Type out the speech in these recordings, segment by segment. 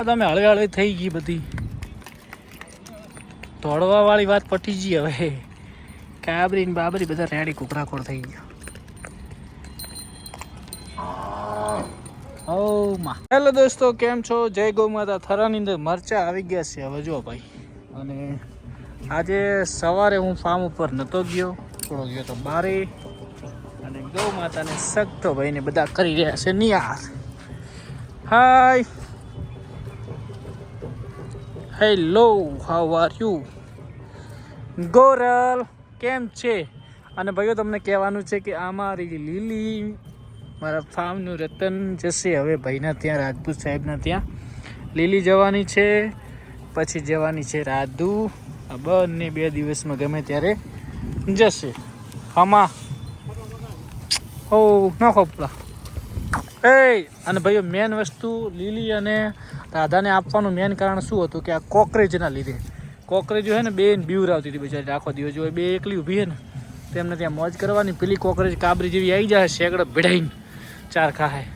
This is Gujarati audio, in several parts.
તમે હળવે હળવે થઈ ગઈ બધી દોડવા વાળી વાત પટી ગઈ. હવે કાબરી ને બાબરી બધા રેડી કુકરાખોર થઈ ગયા. ઓ માં હેલો દોસ્તો, કેમ છો? જય ગૌ માતા. થરાની અંદર મરચા આવી ગયા છે હવે જો ભાઈ. અને આજે સવારે હું ફાર્મ ઉપર નહોતો ગયો, થોડો ગયો તો બારે. અને ગૌ માતાને સખ્તો ભાઈને બધા કરી રહ્યા છે નિયાર. Hi hello, how are you ગોરલ, કેમ છે? અને ભાઈઓ તમને કહેવાનું છે કે આ મારી લીલી મારા ફાર્મનું રતન જશે હવે ભાઈના ત્યાં, રાજપૂત સાહેબના ત્યાં. લીલી જવાની છે, પછી જવાની છે રાધુ. આ બંને 2 દિવસમાં ગમે ત્યારે જશે. આમાં ઓ નાખો પેલા એ. અને ભાઈઓ મેન વસ્તુ લીલી અને રાધાને આપવાનું મેન કારણ શું હતું કે આ કોકરેજના લીધે. કોકરેજ છે ને બેન બીવરાવતી હતી બિચારી આખો દિવસ. જો બે એકલી ઊભી છે ને તેમને ત્યાં મોજ કરવાની. પેલી કોકરેજ કાબરી જેવી આવી જાય શેકડો ભીડાઈને ચાર ખાય.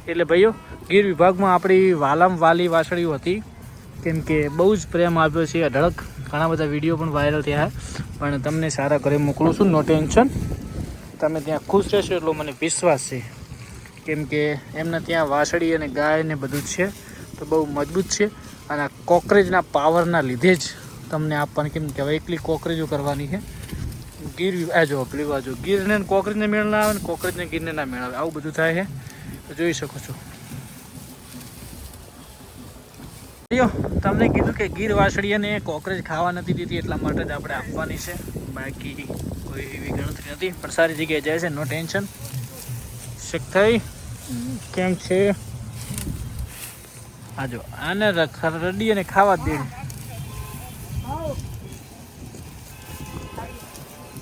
એટલે ભાઈઓ ગીર વિભાગમાં આપણી વાલામ વાલી વાછડીઓ હતી, કેમ કે બહુ જ પ્રેમ આપ્યો છે અઢળક. ઘણા બધા વિડીયો પણ વાયરલ થયા. પણ તમને સારા ઘરે મોકલું છું, નો ટેન્શન. તમે ત્યાં ખુશ રહેશો એટલો મને વિશ્વાસ છે, કેમ કે એમના ત્યાં વાછડી અને ગાય ને બધું જ છે તો બહુ મજબૂત છે. અને આ કોકરેજના પાવરના લીધે જ તમને આપવાની, કેમ કે હવે એકલી કોકરેજો કરવાની છે. ગીર આ જો પેલી બાજુ ગીરને કોકરેજને મેળ ના આવે ને કોકરેજને ગીરને ના મેળ આવે, આવું બધું થાય છે. તો જોઈ શકો છો. તમને કીધું કે ગીર વાછડીને કોકરેજ ખાવા નથી દીધી, એટલા માટે જ આપણે આપવાની છે. બાકી કોઈ એવી ગણતરી નથી, પણ સારી જગ્યાએ જાય છે, નો ટેન્શન. શેક થઈ કેમ છે? આ જો આને રડી અને ખાવા જ દે.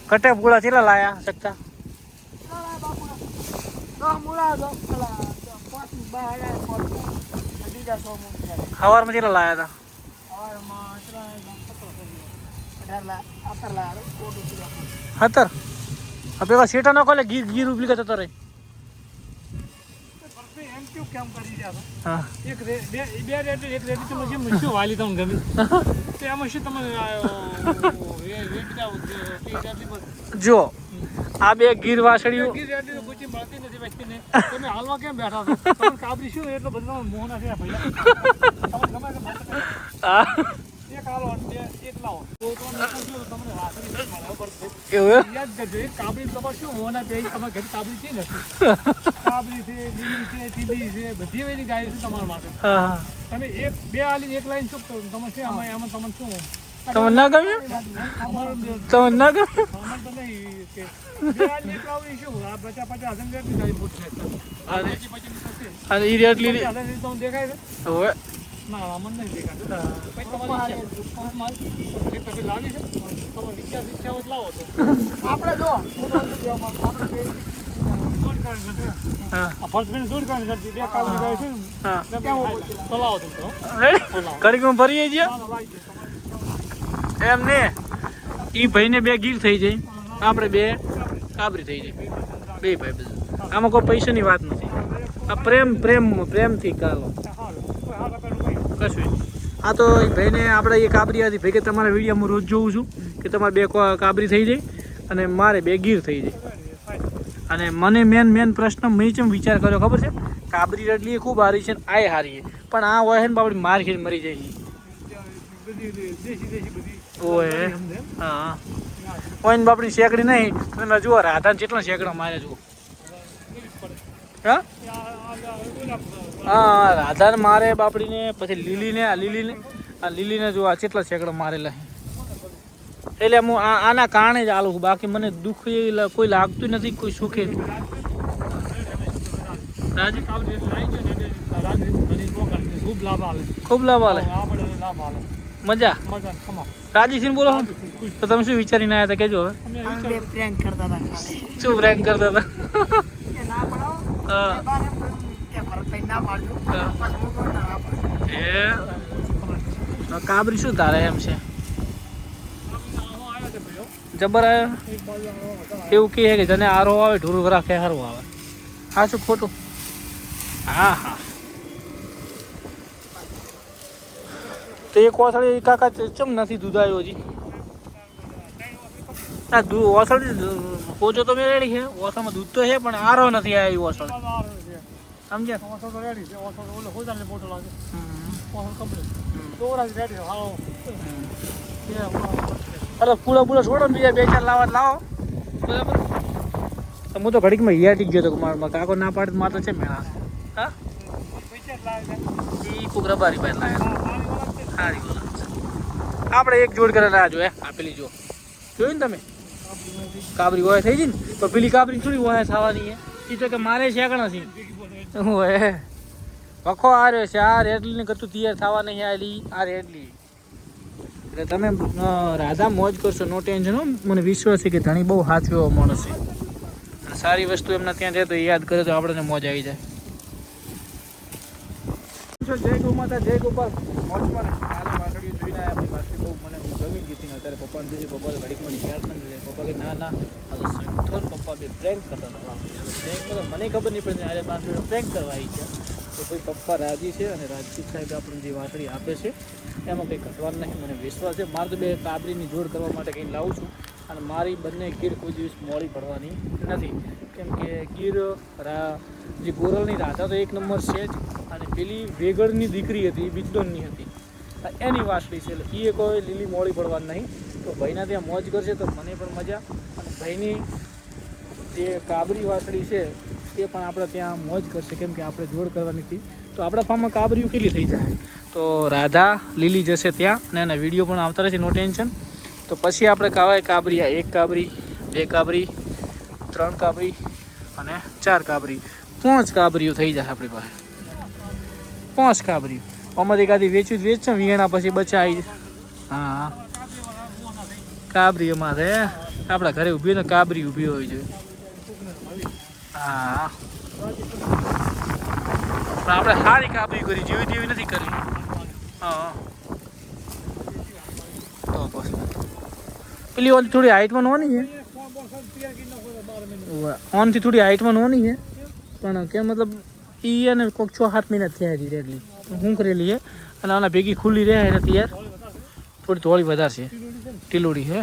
કટે પૂળા ચેલા લાયા શકતા? સવારમાં ચેલા લાયા હતા? 17 પેલા સેટા નો કોલે ગીર ગીર ઉપલી કરતો રે. હા એક બે રેટ એક રેટ તો મને શું વાલી તમને ગમી તે આમાં શું તમે જો આ બે ગીર વાછડીઓ ગીર રેટ કોઈ મળતી નથી વ્યક્તિને. તમે હાલમાં કેમ બેઠા છો? તમે કાબરી શું એટલો બધો મોહ ના છે ભાઈ. તમને ગમે કે એક હાલો એક લાવો તો તમને તમને વાછડી મળે બરાબર. એવું યાદ કરજો, એક કાબરી તમારે શું મોહના બે તમારે ઘરે કાબરી છે નથી. કાબરી છે, લીલી છે, ટીલી છે, બધી એવી ગાય છે તમારા માટે. તમે એક બે આલી એક લાઈન ચૂક કરો તમે છે આમાં આમાં તમને શું તમને ના ગમ્યું? તમને ના ગમ્યું? અમાર તો નહીં કે બે આલી એક લાવડી શું આ 50 હજારની ગાય મોટ છે. અને ઈ રેટ લીલી તમને દેખાય છે? હવે ના અમને નહીં દેખાય. પછી તમારી માલ જે તમે લાવી છે તમારો વિચાર ઈચ્છા લાવો તો આપણે જો એમ ને ઈ ભાઈને 2 ગીર થઈ જાય, આપણે 2 કાબરી થઈ જાય. 2 ભાઈ બધું આમાં કોઈ પૈસાની વાત નથી. આ પ્રેમથી કાલો કશું. આ તો ભાઈને આપણે એ કાબરી હતી ભાઈ કે તમારા વિડીયોમાં રોજ જોઉં છું કે તમારે 2 કાબરી થઈ જાય અને મારે 2 ગીર થઈ જાય. અને મને મેન પ્રશ્ન મેં કેમ વિચાર કર્યો ખબર છે? કાબરી રડલી એ ખૂબ હારી છે ને આ હારી છે, પણ આ હોય છે ને બાપડી માર ખીને મરી જાય છે. ઓય હા ઓય ને બાપડી શેકડી નહીં. તમે જુઓ રાધાને કેટલો શેકડો મારે જુઓ. હા હા રાધાને મારે બાપડીને, પછી લીલીને આ લીલીને જુઓ આ કેટલા શેકડો મારેલા. એટલે હું આના કારણે જ આલું છું, બાકી મને દુઃખ કોઈ લાગતું નથી, કોઈ સુખે. ખૂબ લાભ આલે મજા. રાજીસિંહ બોલો તો તમે શું વિચારીને આવ્યા હતા કેજો? હવે શું પ્રેન્ક કરતા હતા? એ કાબરી શું તારે એમ છે? જબર આવ્યો એવું કહે કે જેને આરો આવે ઢોરું રાખે સારું આવે. હા શું ખોટું? હા હા તો એક ઓસળી કાકા ચમ નથી દૂધ આવ્યો હજી? ના દૂધ ઓસળી પોચો તો મેં રેડી છે, ઓસળમાં દૂધ તો છે પણ આરો નથી આવ્યો ઓસળ. સમજ્યા? અરે પૂળા છોડો ને બીજા 2-4 લાવો બરાબર. હું તો ઘડીકમાં હિયાટી ગયો તો મારા કાકો ના પાડે મારે તો છે મેળા. હા એ કુકરાબારી પાસે લાયા સારી બોલા. આપણે એક જોડ કરે ના જો આપેલી જો જોયું ને તમે કાબરી હોય થઈ ગઈ ને તો પેલી કાબરી થોડી હોય થવાની એ તો કે મારે શેકણા છે હોય વખો આ રહ્યો છે. આ રેડલીને કરતું તૈયાર થવા નહીં આવેલી આ રેડલી. એટલે તમે રાધા મોજ કરશો, નો ટેન્શન હો. મને વિશ્વાસ છે કે ધણી બહુ હાથવ્યો માણસ છે અને સારી વસ્તુ એમના ત્યાં જાય તો યાદ કરે તો આપણને મોજ આવી જાય. જય ગૌ માતા, જય ગોપાલ. મોજમાં કાલે વાસળીઓ જોઈને આપણી વાસળી બહુ મને ગમી ગઈ હતી. અત્યારે પપ્પાને દીધી, પપ્પાને ઘડીકમાં યાદ નથી લે. પપ્પા કે ના ના આ તો સંથોર પપ્પા બે પ્રેન્ક કરતા હતા. પ્રેન્ક તો મને ખબર નહીં પડતી આજે વાસળીઓ પ્રેન્ક કરવા આવી છે. તો ભાઈ પપ્પા રાજી છે અને રાજપૂત સાહેબ આપણને જે વાસળી આપે છે એમાં કંઈ ઘટવાનું નહીં. મને વિશ્વાસ છે. મારે તો બે કાબરીની જોડ કરવા માટે કંઈ લાવું છું અને મારી બંને ગીર કોઈ દિવસ મોડી પડવાની નથી. કેમ કે ગીર જે ગોરલની રાધા તો એક નંબર છે જ અને પેલી વેગળની દીકરી હતી, બિજડોનની હતી, એની વાસળી છે. એટલે એ કોઈ લીલી મોડી પડવાની નહીં. તો ભાઈના ત્યાં મોજ કરશે તો મને પણ મજા. અને ભાઈની જે કાબરી વાસળી છે એ પણ આપણે ત્યાં મોજ કરશે કેમ કે આપણે જોડ કરવાની હતી. તો આપણા ફાર્મમાં કાબરીઓ કેટલી થઈ જાય. તો રાધા લીલી જશે ત્યાં અને એના વિડીયો પણ આવતા રહેશે, નો ટેન્શન. તો પછી આપણે કહેવાય કાબરી, આ 1 કાબરી, 2 કાબરી, 3 કાબરી અને 4 કાબરી, 5 કાબરીઓ થઈ જાય આપણી પાસે. 5 કાબરીઓ આમાંથી એકાદી વેચશે વિયાણા પછી બચા આવી જાય. હા કાબરી અમારે આપણા ઘરે ઊભી હોય ને કાબરી ઊભી હોય છે. હા પણ આપણે સારી કાબરી કરી, જેવી તેવી નથી કરી. હા તો બસ પેલી ઓનથી થોડી હાઈટમાં નોની છે, ઓનથી થોડી હાઈટમાં નોની છે પણ કે મતલબ એ અને કોઈક 6-7 મહિના થયા હતી રેડલી હું કરેલી છે અને આના ભેગી ખુલ્લી રહે નથી યાર. થોડી થોડી વધારે છે, ટીલોડી છે.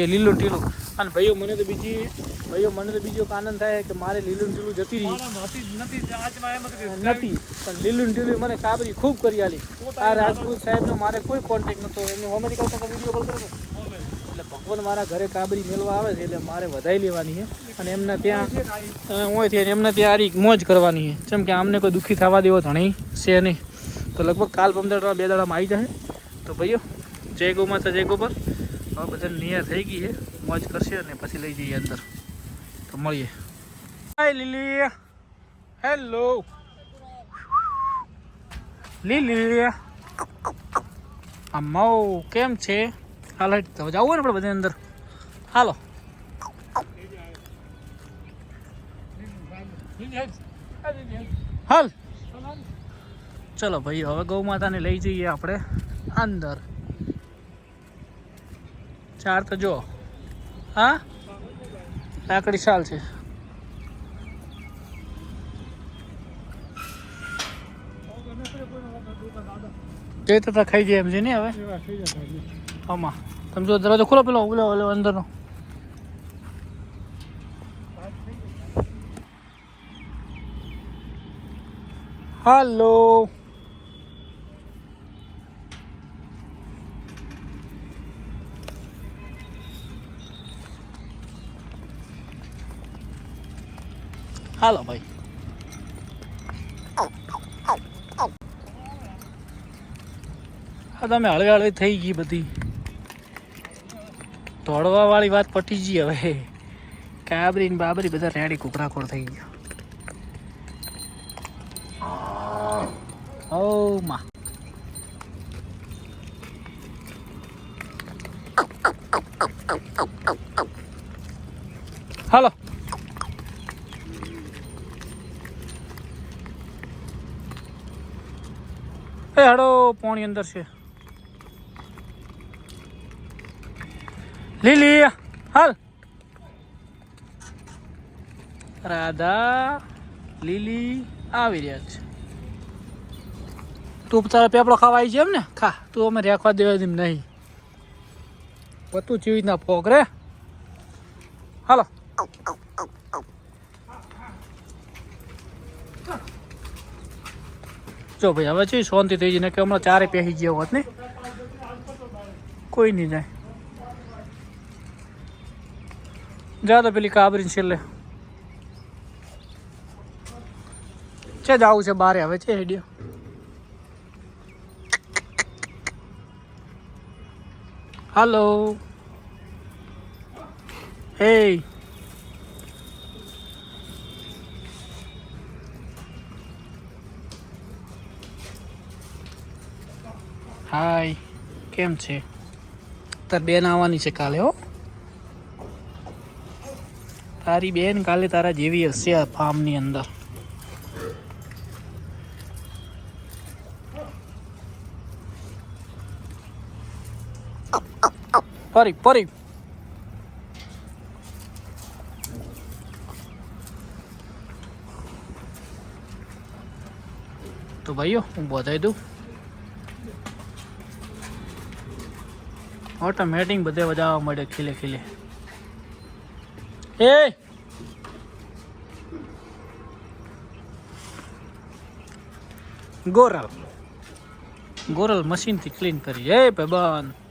એ લીલું ટીલું. અને ભાઈઓ મને તો બીજો આનંદ થાય કે મારે લીલું ટીલું જતી રહી નથી પણ લીલું ટીલું મને કાબરી ખૂબ કરી આલી. આ રાજપૂત સાહેબનો મારે કોઈ કોન્ટેક્ટ નહોતો. એમને અમેરિકા વિડીયો કોલ કર્યો એટલે ભગવાન મારા ઘરે કાબરી મેળવા આવે છે એટલે મારે વધાઈ લેવાની છે અને એમના ત્યાં હોય એમના ત્યાં આરી મોજ કરવાની છે. જેમ કે આમને કોઈ દુઃખી થવા દેવો ધણી છે નહીં. તો લગભગ કાલ 15 2 દાડામાં આવી જાય. તો ભાઈઓ જય ગૌ માતા, જય ગોપાલ. હવે બધાને નિયર થઈ ગઈ છે, મોજ કરશે અને પછી લઈ જઈએ અંદર. તો મળીએ. હાય લીલી, હેલો લીલી, અમ્મો કેમ છે? હાલ હેઠ તો જવું ને આપણે બધા અંદર. હાલો હાલ ચલો ભાઈ હવે ગૌ માતાને લઈ જઈએ આપણે અંદર. 4 તો જો હા લાકડી સાલ છે. જે તો ખાઈ જાય એમ છે ને હવે આમાં. તમે જો દરવાજો ખોલો પેલો ઓલો અંદરનો. હાલો હાલો ભાઈ. હા તમે હળવે થઈ ગઈ બધી દોડવા વાળી વાત પટી ગઈ. હવે કાબરી ને બાબરી બધા રેડી કુકરાકોડ થઈ ગયા. ઓ માં હાલો એ હડો પાણી અંદર છે. લીલી હાલ. રાધા લીલી આવી રહ્યા છે. તું તારા પેપડો ખાવા આવી છે એમ ને ખા તું અમે રાખવા દેવા એમ નહીં પતું જેવી રીતના ફોક રે હાલો જો ભાઈ હવે છે શાંતિ થઈ જઈને કે હમણાં ચારે પહેરી ગયા હોત ને કોઈ નહીં જાય જા તો પેલી કાબરીને છેલ્લે છે જવું છે બારે હવે છે હેડિયો હાલો હે હાય કેમ છે તાર બેન આવવાની છે કાલે હો તારી બેન કાલે તારા જેવી હશે આ ફાર્મની અંદર પરી પરી તો ભાઈઓ હું બધાઈ દઉં ઓટોમેટિક બધે બજાવવા મળે ખીલે ખીલે એ ગોરલ મશીનથી ક્લીન કરી એ ભાઈબંધ